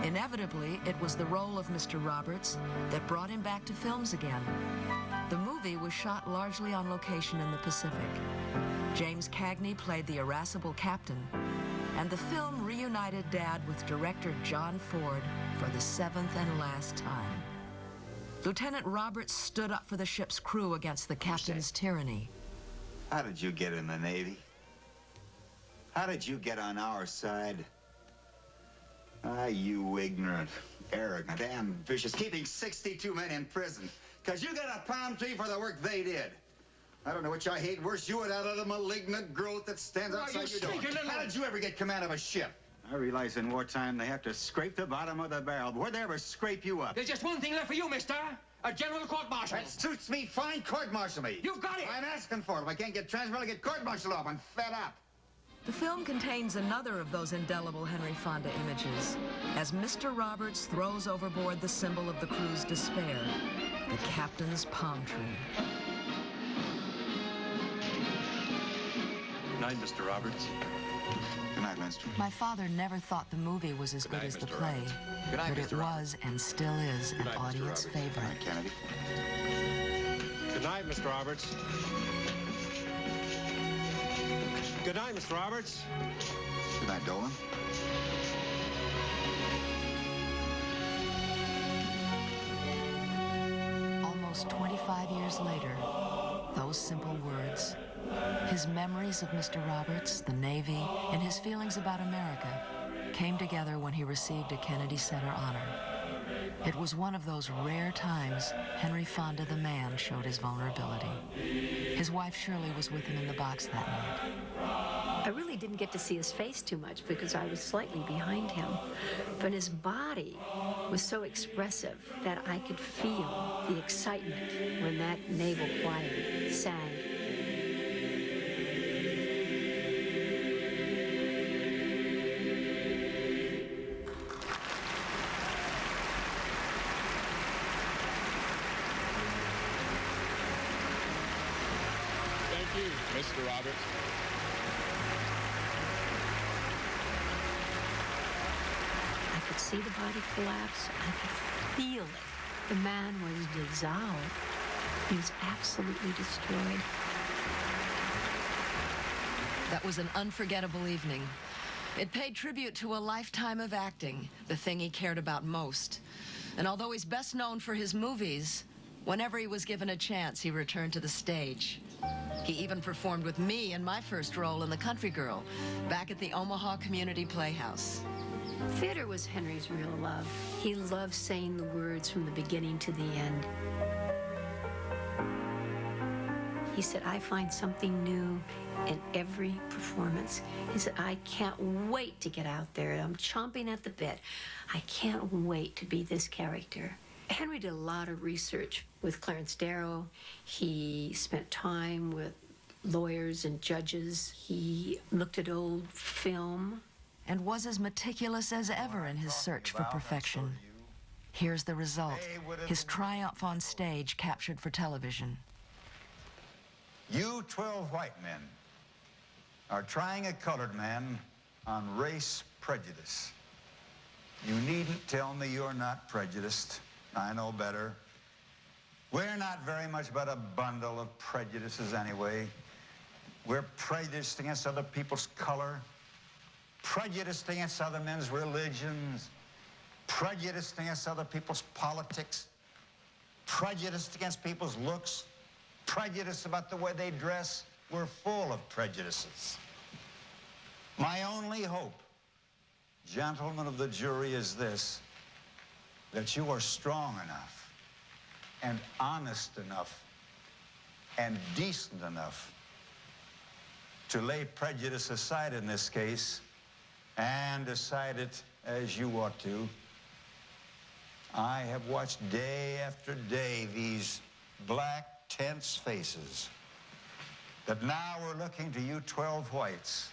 Inevitably, it was the role of Mr. Roberts that brought him back to films again. The movie was shot largely on location in the Pacific. James Cagney played the irascible captain, and the film reunited Dad with director John Ford for the 7th and last time. Lieutenant Roberts stood up for the ship's crew against the captain's tyranny. How did you get in the Navy? How did you get on our side? Ah, you ignorant, arrogant, ambitious, keeping 62 men in prison because you got a palm tree for the work they did. I don't know which I hate worse, you and that other malignant growth that stands outside your door. How did you ever get command of a ship? I realize in wartime they have to scrape the bottom of the barrel. Where'd they ever scrape you up? There's just one thing left for you, mister. A general court-martial. That suits me fine. Court-martial me. You've got it. I'm asking for it. If I can't get transferred, I'll get court-martialed off. I'm fed up. The film contains another of those indelible Henry Fonda images, as Mr. Roberts throws overboard the symbol of the crew's despair, the captain's palm tree. Good night, Mr. Roberts. Good night, Mister. My father never thought the movie was as good as the play, but it was and still is an audience favorite. Good night, Kennedy. Good night, Mr. Roberts. Good night, Mr. Roberts. Good night, Dolan. Almost 25 years later, those simple words, his memories of Mr. Roberts, the Navy, and his feelings about America came together when he received a Kennedy Center honor. It was one of those rare times Henry Fonda the man showed his vulnerability. His wife Shirley was with him in the box that night. I really didn't get to see his face too much because I was slightly behind him. But his body was so expressive that I could feel the excitement when that naval choir sang. Thank you, Mr. Roberts. I could see the body collapse. I could feel it. The man was dissolved. He was absolutely destroyed. That was an unforgettable evening. It paid tribute to a lifetime of acting, the thing he cared about most. And although he's best known for his movies, whenever he was given a chance, he returned to the stage. He even performed with me in my first role in The Country Girl, back at the Omaha Community Playhouse. Theater was Henry's real love. He loved saying the words from the beginning to the end. He said, I find something new in every performance. He said, I can't wait to get out there. I'm chomping at the bit. I can't wait to be this character. Henry did a lot of research with Clarence Darrow. He spent time with lawyers and judges. He looked at old film. And was as meticulous as ever in his search for perfection. Here's the result, his triumph on stage captured for television. You 12 white men are trying a colored man on race prejudice. You needn't tell me you're not prejudiced. I know better. We're not very much but a bundle of prejudices anyway. We're prejudiced against other people's color, prejudiced against other men's religions, prejudiced against other people's politics, prejudiced against people's looks, prejudice about the way they dress. We're full of prejudices. My only hope, gentlemen of the jury, is this, that you are strong enough and honest enough and decent enough to lay prejudice aside in this case and decide it as you ought to. I have watched day after day these black, tense faces that now we're looking to you 12 whites,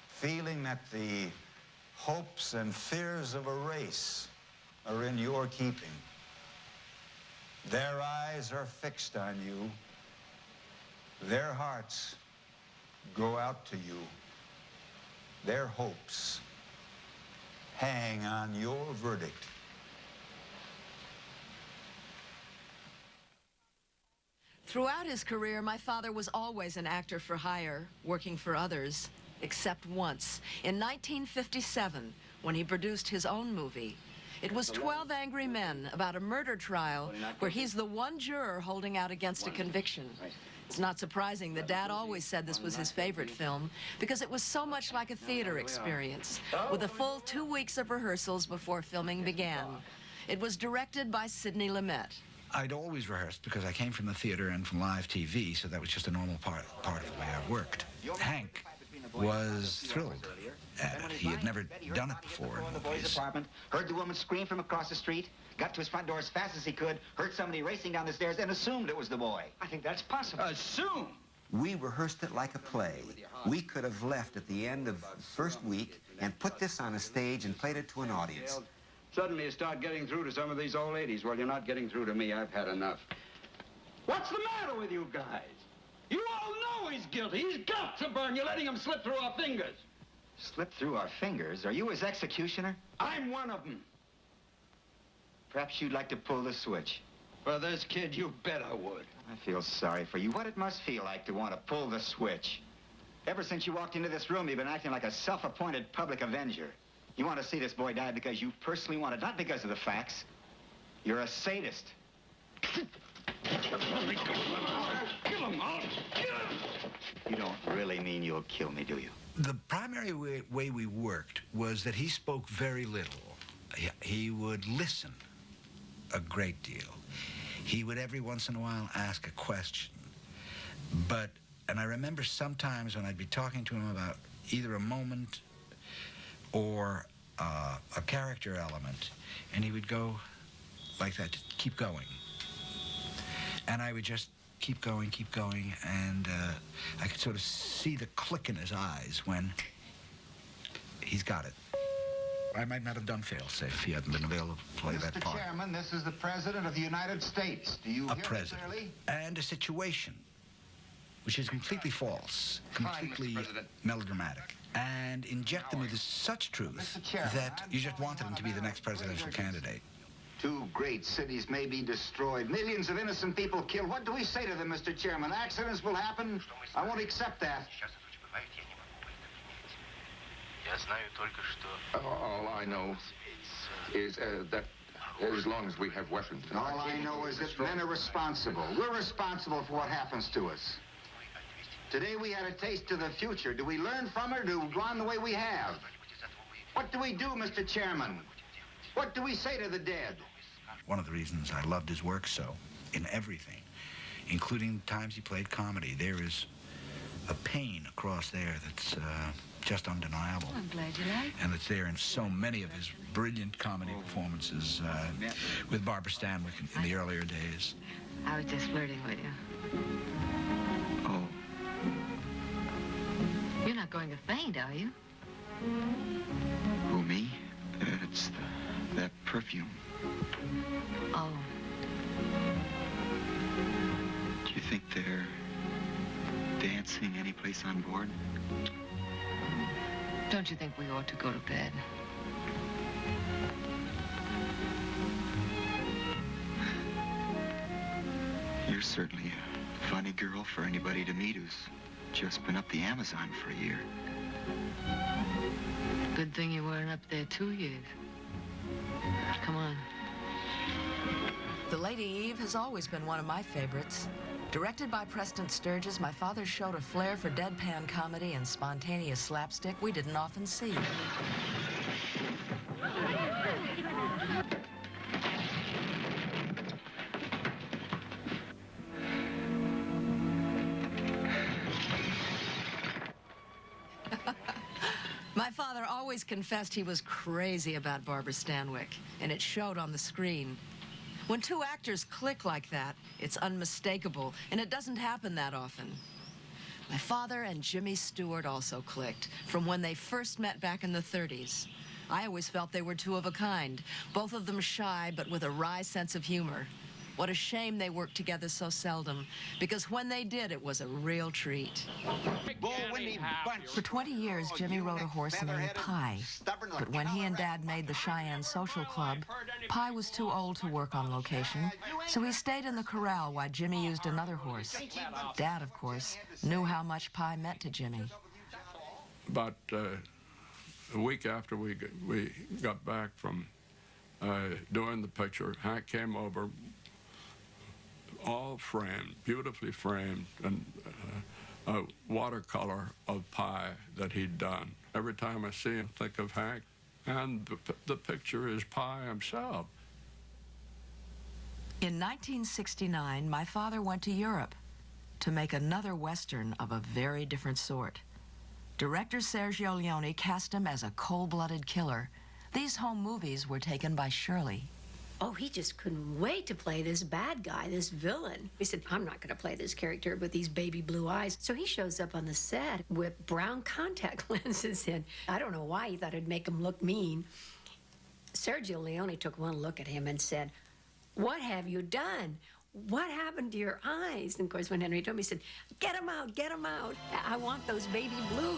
feeling that the hopes and fears of a race are in your keeping. Their eyes are fixed on you. Their hearts go out to you. Their hopes hang on your verdict. Throughout his career, my father was always an actor for hire, working for others, except once, in 1957, when he produced his own movie. It was 12 Angry Men, about a murder trial where he's the one juror holding out against a conviction. It's not surprising that Dad always said this was his favorite film because it was so much like a theater experience, with a full 2 weeks of rehearsals before filming began. It was directed by Sidney Lumet. I'd always rehearsed because I came from the theater and from live TV, so that was just a normal part of the way I worked. Hank was thrilled at it. He had never done it before in movies. Heard the woman scream from across the street, got to his front door as fast as he could, heard somebody racing down the stairs, and assumed it was the boy. I think that's possible. Assume? We rehearsed it like a play. We could have left at the end of the first week and put this on a stage and played it to an audience. Suddenly you start getting through to some of these old ladies. Well, you're not getting through to me. I've had enough. What's the matter with you guys? You all know he's guilty. He's got to burn. You're letting him slip through our fingers. Slip through our fingers? Are you his executioner? I'm one of them. Perhaps you'd like to pull the switch. For this kid, you bet I would. I feel sorry for you. What it must feel like to want to pull the switch. Ever since you walked into this room, you've been acting like a self-appointed public avenger. You want to see this boy die because you personally want it, not because of the facts. You're a sadist. Kill him, I'll kill him. You don't really mean you'll kill me, do you? The primary way we worked was that he spoke very little. He would listen a great deal. He would every once in a while ask a question. And I remember sometimes when I'd be talking to him about either a moment or a character element, and he would go like that, just keep going. And I would just keep going, and I could sort of see the click in his eyes when he's got it. I might not have done fail-safe if he hadn't been available to play that part. Mr. Chairman, this is the President of the United States. Do you hear me clearly? And a situation which is completely false, completely melodramatic, and inject them with such truth that you just wanted him to be the next presidential candidate. 2 great cities may be destroyed, millions of innocent people killed. What do we say to them, Mr. Chairman? Accidents will happen. I won't accept that. All I know is that as long as we have weapons... All I know is that men are responsible. We're responsible for what happens to us. Today we had a taste of the future. Do we learn from it, or do we go on the way we have? What do we do, Mr. Chairman? What do we say to the dead? One of the reasons I loved his work so, in everything, including times he played comedy, there is a pain across there that's just undeniable. I'm glad you like it. And it's there in so many of his brilliant comedy performances with Barbara Stanwyck in the earlier days. I was just flirting with you. Oh, You're not going to faint, are you? who, me? It's that perfume. Oh. Do you think they're dancing any place on board? Don't you think we ought to go to bed? You're certainly a funny girl for anybody to meet who's just been up the Amazon for a year. Good thing you weren't up there 2 years. Come on. The Lady Eve has always been one of my favorites. Directed by Preston Sturges, my father showed a flair for deadpan comedy and spontaneous slapstick we didn't often see. My father always confessed he was crazy about Barbara Stanwyck, and it showed on the screen. When 2 actors click like that, it's unmistakable, and it doesn't happen that often. My father and Jimmy Stewart also clicked from when they first met back in the 30s. I always felt they were 2 of a kind, both of them shy but with a wry sense of humor. What a shame they worked together so seldom, because when they did, it was a real treat. For 20 years, Jimmy rode a horse named Pie. But when he and Dad made the Cheyenne Social Club, Pie was too old to work on location, so he stayed in the corral while Jimmy used another horse. Dad, of course, knew how much Pie meant to Jimmy. About a week after we got back from doing the picture, Hank came over, all framed, beautifully framed, and a watercolor of Pie that he'd done. Every time I see him, I think of Hank, and the picture is Pie himself. In 1969, my father went to Europe to make another Western of a very different sort. Director Sergio Leone cast him as a cold-blooded killer. These home movies were taken by Shirley. Oh, he just couldn't wait to play this bad guy, this villain. He said, I'm not going to play this character with these baby blue eyes. So he shows up on the set with brown contact lenses in. I don't know why he thought it'd make him look mean. Sergio Leone took one look at him and said, what have you done? What happened to your eyes? And of course, when Henry told me, he said, get them out, I want those baby blues.